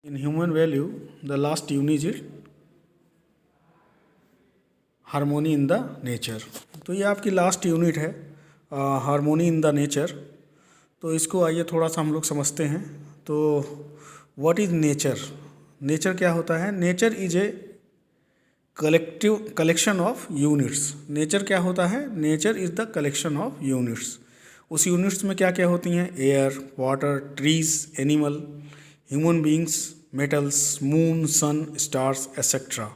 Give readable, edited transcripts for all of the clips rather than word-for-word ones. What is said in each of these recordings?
In human value, the last unit is harmony in the nature. तो ये आपकी last unit है harmony in the nature. तो इसको आइए थोड़ा सा हम लोग समझते हैं। तो व्हाट इज़ नेचर? नेचर क्या होता है? Nature is a collection of units. Nature क्या होता है? Nature is the collection of units. उस यूनिट्स में क्या क्या होती हैं? Air, water, trees, animal, human beings, metals, moon, sun, stars etcetera.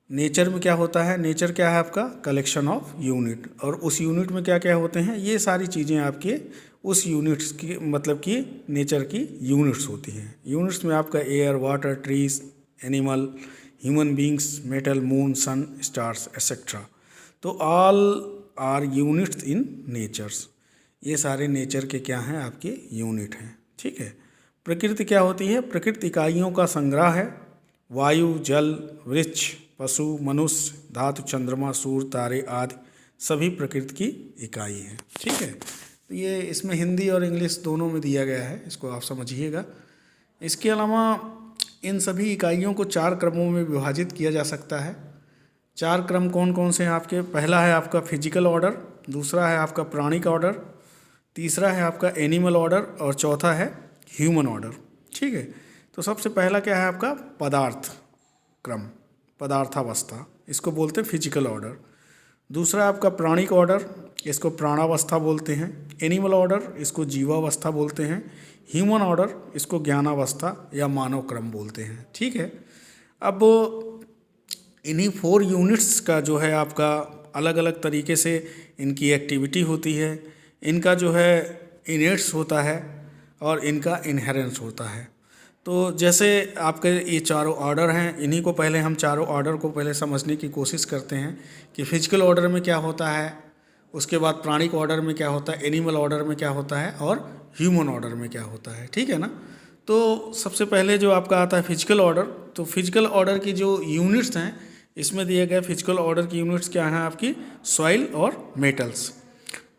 Nature में क्या होता है? नेचर क्या है आपका? Collection of unit. और उस यूनिट में क्या क्या होते हैं? ये सारी चीज़ें आपके उस यूनिट्स की मतलब कि नेचर की यूनिट्स होती हैं। यूनिट्स में आपका air, water, trees, animal, human beings, metal, moon, sun, stars etcetera. तो all are units in natures. ये सारे नेचर के क्या हैं? आपके यूनिट हैं। ठीक है। प्रकृति क्या होती है? प्रकृति इकाइयों का संग्रह है। वायु, जल, वृक्ष, पशु, मनुष्य, धातु, चंद्रमा, सूर्य, तारे आदि सभी प्रकृति की इकाई है। ठीक है। तो ये इसमें हिंदी और इंग्लिश दोनों में दिया गया है, इसको आप समझिएगा। इसके अलावा इन सभी इकाइयों को 4 क्रमों में विभाजित किया जा सकता है। 4 क्रम कौन कौन से हैं आपके? पहला है आपका फिजिकल ऑर्डर, दूसरा है आपका प्राणिक ऑर्डर, तीसरा है आपका एनिमल ऑर्डर और चौथा है ह्यूमन ऑर्डर। ठीक है। तो सबसे पहला क्या है आपका? पदार्थ क्रम, पदार्थावस्था, इसको बोलते हैं फिजिकल ऑर्डर। दूसरा आपका प्राणिक ऑर्डर, इसको प्राणावस्था बोलते हैं। एनिमल ऑर्डर, इसको जीवावस्था बोलते हैं। ह्यूमन ऑर्डर, इसको ज्ञानावस्था या मानव क्रम बोलते हैं। ठीक है। अब इन्हीं 4 यूनिट्स का जो है आपका अलग अलग तरीके से इनकी एक्टिविटी होती है। इनका जो है इनेट्स होता है और इनका इनहेरेंस होता है। तो जैसे आपके ये चारों ऑर्डर हैं, इन्हीं को पहले हम चारों ऑर्डर को पहले समझने की कोशिश करते हैं कि फिजिकल ऑर्डर में क्या होता है, उसके बाद प्राणिक ऑर्डर में क्या होता है, एनिमल ऑर्डर में क्या होता है और ह्यूमन ऑर्डर में क्या होता है। ठीक है ना। तो सबसे पहले जो आपका आता है फिजिकल ऑर्डर। तो फिजिकल ऑर्डर की जो यूनिट्स हैं, इसमें दिए गए फिजिकल ऑर्डर की यूनिट्स क्या हैं आपकी? सॉइल और मेटल्स,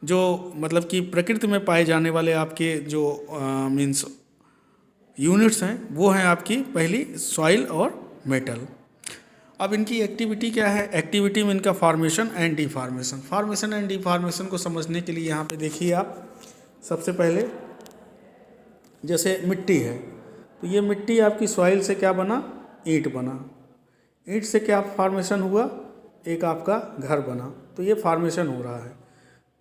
जो मतलब कि प्रकृति में पाए जाने वाले आपके जो मीन्स यूनिट्स हैं, वो हैं आपकी पहली सॉइल और मेटल। अब इनकी एक्टिविटी क्या है? एक्टिविटी में इनका formation and deformation. Formation and deformation को समझने के लिए यहाँ पे देखिए आप, सबसे पहले जैसे मिट्टी है, तो ये मिट्टी आपकी सॉइल से क्या बना? ईंट बना। ईंट से क्या फॉर्मेशन हुआ? एक आपका घर बना। तो ये फॉर्मेशन हो रहा है।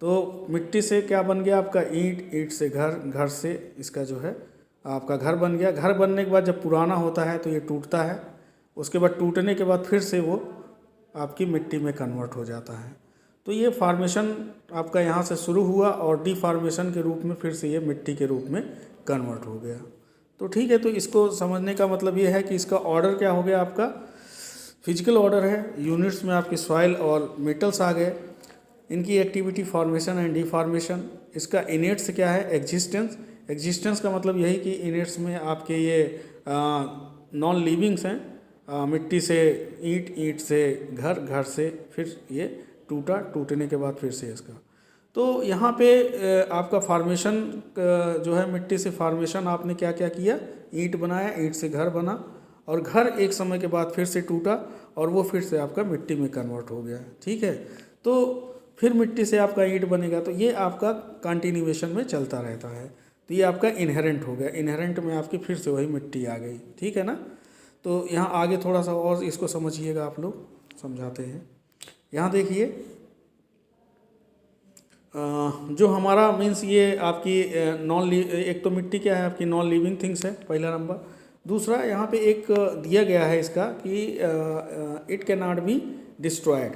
तो मिट्टी से क्या बन गया आपका? ईंट, ईंट से घर, घर से इसका जो है आपका घर बन गया। घर बनने के बाद जब पुराना होता है तो ये टूटता है। उसके बाद टूटने के बाद फिर से वो आपकी मिट्टी में कन्वर्ट हो जाता है। तो ये फॉर्मेशन आपका यहाँ से शुरू हुआ और डिफॉर्मेशन के रूप में फिर से ये मिट्टी के रूप में कन्वर्ट हो गया। तो ठीक है। तो इसको समझने का मतलब ये है कि इसका ऑर्डर क्या हो गया आपका? फिजिकल ऑर्डर है। यूनिट्स में आपकी सॉइल और मेटल्स आ गए। इनकी एक्टिविटी फॉर्मेशन एंड डिफॉर्मेशन। इसका इनेट्स क्या है? एग्जिस्टेंस। एग्जिस्टेंस का मतलब यही कि इनेट्स में आपके ये नॉन लिविंग्स हैं। मिट्टी से ईंट, ईंट से घर, घर से फिर ये टूटा, टूटने के बाद फिर से इसका। तो यहाँ पे आपका फॉर्मेशन जो है, मिट्टी से फॉर्मेशन आपने क्या क्या किया? ईंट बनाया, ईंट से घर बना और घर एक समय के बाद फिर से टूटा और वो फिर से आपका मिट्टी में कन्वर्ट हो गया। ठीक है। तो फिर मिट्टी से आपका ईंट बनेगा। तो ये आपका कंटिन्यूएशन में चलता रहता है। तो ये आपका इनहेरेंट हो गया। इनहेरेंट में आपकी फिर से वही मिट्टी आ गई। ठीक है ना। तो यहाँ आगे थोड़ा सा और इसको समझिएगा, आप लोग समझाते हैं। यहाँ देखिए, जो हमारा मीन्स ये आपकी एक तो मिट्टी क्या है आपकी? नॉन लिविंग थिंग्स है, पहला नंबर। दूसरा यहाँ पे एक दिया गया है इसका कि it can not be destroyed.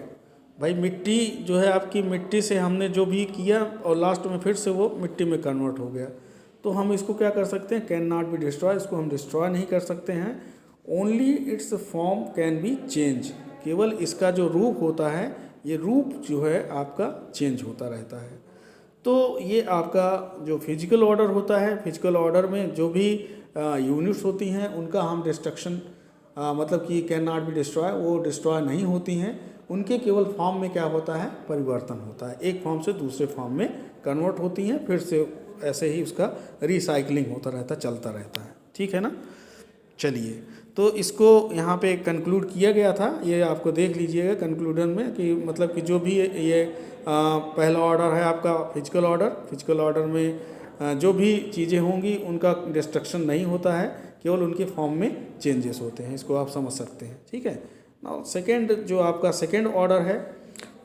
भाई मिट्टी जो है आपकी, मिट्टी से हमने जो भी किया और लास्ट में फिर से वो मिट्टी में कन्वर्ट हो गया। तो हम इसको क्या कर सकते हैं? Can not be destroy. इसको हम डिस्ट्रॉय नहीं कर सकते हैं। Only it's form can be change. केवल इसका जो रूप होता है, ये रूप जो है आपका चेंज होता रहता है। तो ये आपका जो फिजिकल ऑर्डर होता है, फिजिकल ऑर्डर में जो भी यूनिट्स होती हैं उनका हम डिस्ट्रक्शन मतलब कि कैन नॉट बी डिस्ट्रॉय, वो डिस्ट्रॉय नहीं होती हैं। उनके केवल फॉर्म में क्या होता है? परिवर्तन होता है। एक फॉर्म से दूसरे फॉर्म में कन्वर्ट होती हैं, फिर से ऐसे ही उसका रिसाइकलिंग होता रहता, चलता रहता है। ठीक है ना। चलिए, तो इसको यहाँ पे कंक्लूड किया गया था, ये आपको देख लीजिएगा कंक्लूजन में कि मतलब कि जो भी ये पहला ऑर्डर है आपका फिजिकल ऑर्डर। फिजिकल ऑर्डर में जो भी चीज़ें होंगी उनका डिस्ट्रक्शन नहीं होता है, केवल उनके फॉर्म में चेंजेस होते हैं। इसको आप समझ सकते हैं, ठीक है। नाउ सेकेंड, जो आपका सेकेंड ऑर्डर है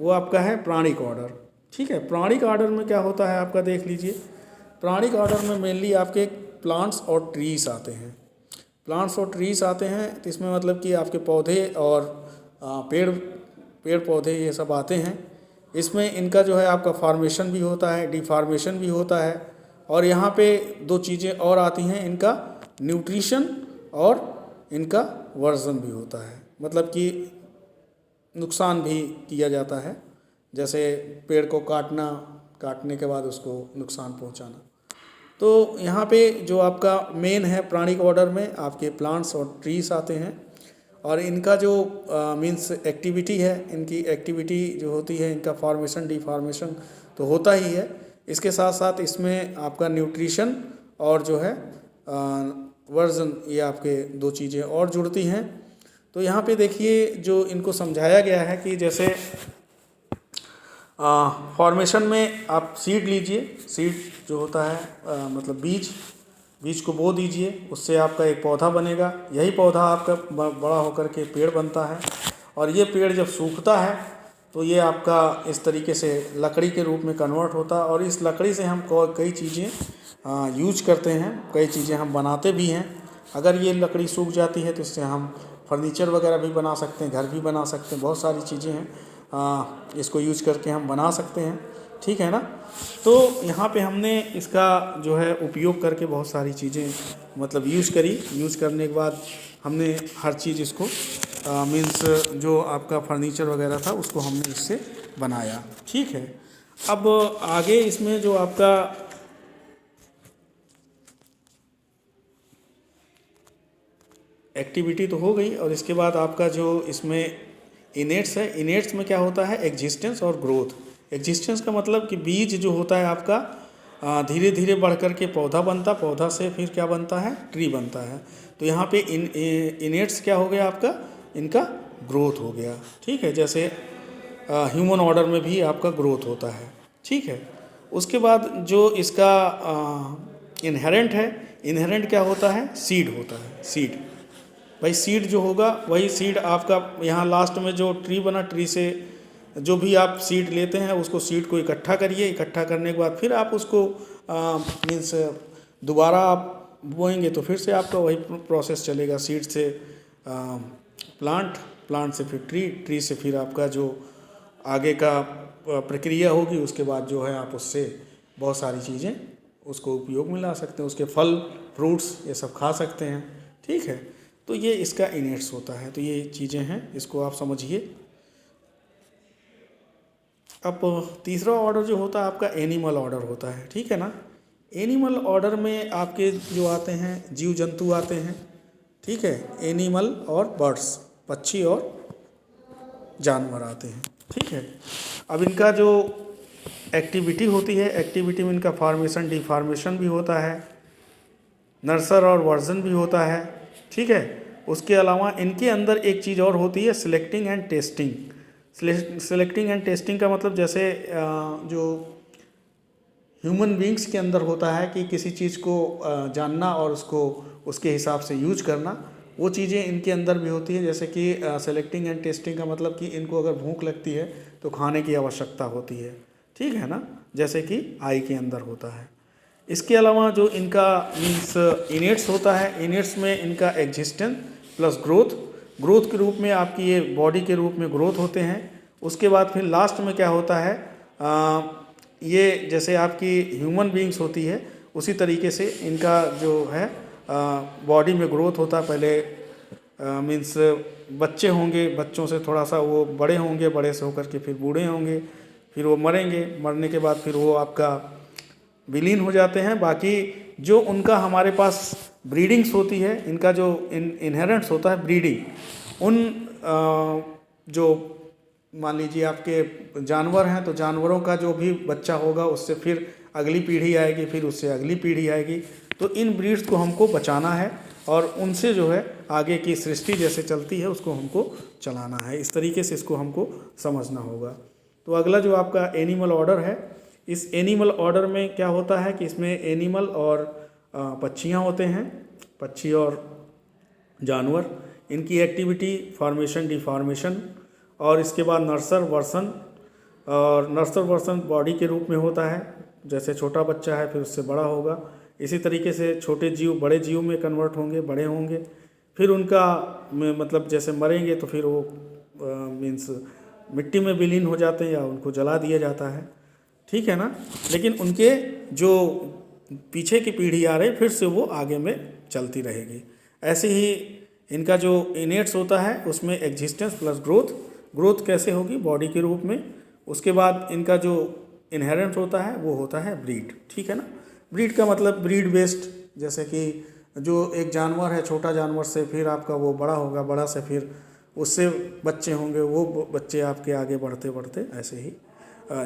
वो आपका है प्राणिक ऑर्डर, ठीक है। प्राणिक ऑर्डर में क्या होता है आपका देख लीजिए। प्राणिक ऑर्डर में मेनली आपके प्लांट्स और ट्रीज आते हैं। प्लांट्स और ट्रीज आते हैं, तो इसमें मतलब कि आपके पौधे और पेड़ पौधे ये सब आते हैं। इसमें इनका जो है आपका फॉर्मेशन भी होता है, डिफॉर्मेशन भी होता है, और यहाँ पे दो चीज़ें और आती हैं, इनका न्यूट्रिशन और इनका वर्जन भी होता है, मतलब कि नुकसान भी किया जाता है, जैसे पेड़ को काटने के बाद उसको नुकसान पहुँचाना। तो यहाँ पे जो आपका मेन है प्राणिक ऑर्डर में आपके प्लांट्स और ट्रीज आते हैं, और इनका जो मीन्स एक्टिविटी है, इनकी एक्टिविटी जो होती है, इनका फॉर्मेशन डिफॉर्मेशन तो होता ही है, इसके साथ साथ इसमें आपका न्यूट्रिशन और जो है वर्जन, ये आपके दो चीज़ें और जुड़ती हैं। तो यहाँ पे देखिए जो इनको समझाया गया है कि जैसे फॉर्मेशन में आप सीड लीजिए, सीड जो होता है मतलब बीज को बो दीजिए, उससे आपका एक पौधा बनेगा। यही पौधा आपका बड़ा होकर के पेड़ बनता है, और ये पेड़ जब सूखता है तो ये आपका इस तरीके से लकड़ी के रूप में कन्वर्ट होता है, और इस लकड़ी से हम कई चीज़ें यूज करते हैं, कई चीज़ें हम बनाते भी हैं। अगर ये लकड़ी सूख जाती है तो इससे हम फर्नीचर वगैरह भी बना सकते हैं, घर भी बना सकते हैं, बहुत सारी चीज़ें हैं इसको यूज करके हम बना सकते हैं, ठीक है ना। तो यहाँ पे हमने इसका जो है उपयोग करके बहुत सारी चीज़ें मतलब यूज करने के बाद हमने हर चीज़ इसको मीन्स जो आपका फर्नीचर वगैरह था उसको हमने इससे बनाया, ठीक है। अब आगे इसमें जो आपका एक्टिविटी तो हो गई, और इसके बाद आपका जो इसमें इनेट्स है, इनेट्स में क्या होता है एग्जिस्टेंस और ग्रोथ। एग्जिस्टेंस का मतलब कि बीज जो होता है आपका धीरे धीरे बढ़ कर के पौधा बनता, पौधा से फिर क्या बनता है ट्री बनता है। तो यहाँ पे इनेट्स क्या हो गया आपका, इनका ग्रोथ हो गया, ठीक है। जैसे ह्यूमन ऑर्डर में भी आपका ग्रोथ होता है, ठीक है। उसके बाद जो इसका इनहेरेंट है, इनहेरेंट क्या होता है सीड होता है। सीड भाई सीड जो होगा वही सीड आपका यहाँ लास्ट में जो ट्री बना, ट्री से जो भी आप सीड लेते हैं उसको सीड को इकट्ठा करिए, इकट्ठा करने के बाद फिर आप उसको मीन्स दोबारा आप बोएंगे तो फिर से आपका वही प्रोसेस चलेगा। सीड से प्लांट से फिर ट्री से फिर आपका जो आगे का प्रक्रिया होगी, उसके बाद जो है आप उससे बहुत सारी चीज़ें उसको उपयोग में ला सकते हैं, उसके फल फ्रूट्स ये सब खा सकते हैं, ठीक है। तो ये इसका इनेट्स होता है। तो ये चीज़ें हैं, इसको आप समझिए। अब तीसरा ऑर्डर जो होता है आपका एनिमल ऑर्डर होता है, ठीक है ना। एनिमल ऑर्डर में आपके जो आते हैं जीव जंतु आते हैं, ठीक है। एनिमल और बर्ड्स, पक्षी और जानवर आते हैं, ठीक है। अब इनका जो एक्टिविटी होती है, एक्टिविटी में इनका फॉर्मेशन डिफॉर्मेशन भी होता है, नर्सर और वर्जन भी होता है, ठीक है। उसके अलावा इनके अंदर एक चीज़ और होती है selecting and testing. Selecting and testing का मतलब जैसे जो ह्यूमन बींग्स के अंदर होता है कि किसी चीज़ को जानना और उसको उसके हिसाब से यूज करना, वो चीज़ें इनके अंदर भी होती है। जैसे कि सेलेक्टिंग एंड टेस्टिंग का मतलब कि इनको अगर भूख लगती है तो खाने की आवश्यकता होती है, ठीक है ना, जैसे कि आई के अंदर होता है। इसके अलावा जो इनका मीन्स इनेट्स होता है, इनेट्स में इनका एग्जिस्टेंस प्लस ग्रोथ के रूप में आपकी ये बॉडी के रूप में ग्रोथ होते हैं। उसके बाद फिर लास्ट में क्या होता है ये जैसे आपकी ह्यूमन बीइंग्स होती है उसी तरीके से इनका जो है बॉडी में ग्रोथ होता है। पहले मीन्स बच्चे होंगे, बच्चों से थोड़ा सा वो बड़े होंगे, बड़े से होकर के फिर बूढ़े होंगे, फिर वो मरेंगे, मरने के बाद फिर वो आपका विलीन हो जाते हैं। बाकी जो उनका हमारे पास ब्रीडिंग्स होती है, इनका जो इनहेरेंट्स होता है ब्रीडिंग, उन जो मान लीजिए आपके जानवर हैं तो जानवरों का जो भी बच्चा होगा उससे फिर अगली पीढ़ी आएगी, फिर उससे अगली पीढ़ी आएगी। तो इन ब्रीड्स को हमको बचाना है और उनसे जो है आगे की सृष्टि जैसे चलती है उसको हमको चलाना है। इस तरीके से इसको हमको समझना होगा। तो अगला जो आपका एनिमल ऑर्डर है, इस एनिमल ऑर्डर में क्या होता है कि इसमें एनिमल और पक्षियाँ होते हैं, पक्षी और जानवर, इनकी एक्टिविटी फॉर्मेशन डिफॉर्मेशन, और इसके बाद नर्सर वर्सन, और नर्सर वर्सन बॉडी के रूप में होता है, जैसे छोटा बच्चा है फिर उससे बड़ा होगा, इसी तरीके से छोटे जीव बड़े जीव में कन्वर्ट होंगे, बड़े होंगे, फिर उनका मतलब जैसे मरेंगे तो फिर वो मीन्स मिट्टी में विलीन हो जाते हैं या उनको जला दिया जाता है, ठीक है ना। लेकिन उनके जो पीछे की पीढ़ी आ रही फिर से वो आगे में चलती रहेगी। ऐसे ही इनका जो इनेट्स होता है उसमें एग्जिस्टेंस प्लस ग्रोथ, ग्रोथ कैसे होगी बॉडी के रूप में। उसके बाद इनका जो इनहेरेंट होता है वो होता है ब्रीड, ठीक है ना। ब्रीड का मतलब ब्रीड बेस्ड, जैसे कि जो एक जानवर है छोटा जानवर से फिर आपका वो बड़ा होगा, बड़ा से फिर उससे बच्चे होंगे, वो बच्चे आपके आगे बढ़ते बढ़ते ऐसे ही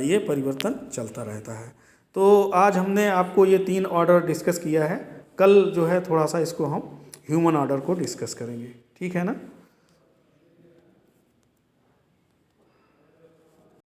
ये परिवर्तन चलता रहता है। तो आज हमने आपको ये 3 ऑर्डर डिस्कस किया है। कल जो है थोड़ा सा इसको हम ह्यूमन ऑर्डर को डिस्कस करेंगे, ठीक है ना।